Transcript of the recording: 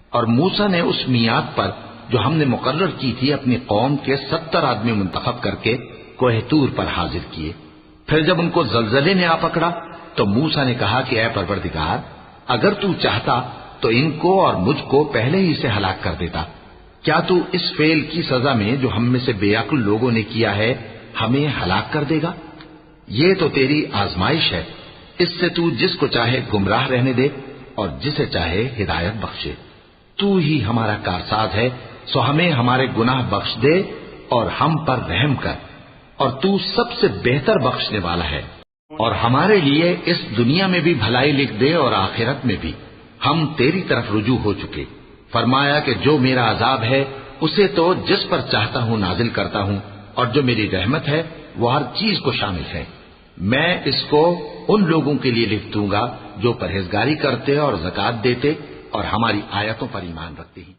اور موسیٰ نے اس میعاد پر جو ہم نے مقرر کی تھی اپنی قوم کے 70 آدمی منتخب کر کے کوہ طور پر حاضر کیے۔ پھر جب ان کو زلزلے نے آ پکڑا تو موسیٰ نے کہا کہ اے پروردگار، اگر تو چاہتا تو ان کو اور مجھ کو پہلے ہی سے ہلاک کر دیتا۔ کیا تو اس فعل کی سزا میں جو ہم میں سے بے عقل لوگوں نے کیا ہے ہمیں ہلاک کر دے گا؟ یہ تو تیری آزمائش ہے، اس سے تو جس کو چاہے گمراہ رہنے دے اور جسے چاہے ہدایت بخشے۔ تو ہی ہمارا کارساز ہے، سو ہمیں ہمارے گناہ بخش دے اور ہم پر رحم کر، اور تو سب سے بہتر بخشنے والا ہے۔ اور ہمارے لیے اس دنیا میں بھی بھلائی لکھ دے اور آخرت میں بھی، ہم تیری طرف رجوع ہو چکے۔ فرمایا کہ جو میرا عذاب ہے اسے تو جس پر چاہتا ہوں نازل کرتا ہوں، اور جو میری رحمت ہے وہ ہر چیز کو شامل ہے۔ میں اس کو ان لوگوں کے لیے لکھ دوں گا جو پرہیزگاری کرتے اور زکوٰۃ دیتے اور ہماری آیتوں پر ایمان رکھتے ہیں۔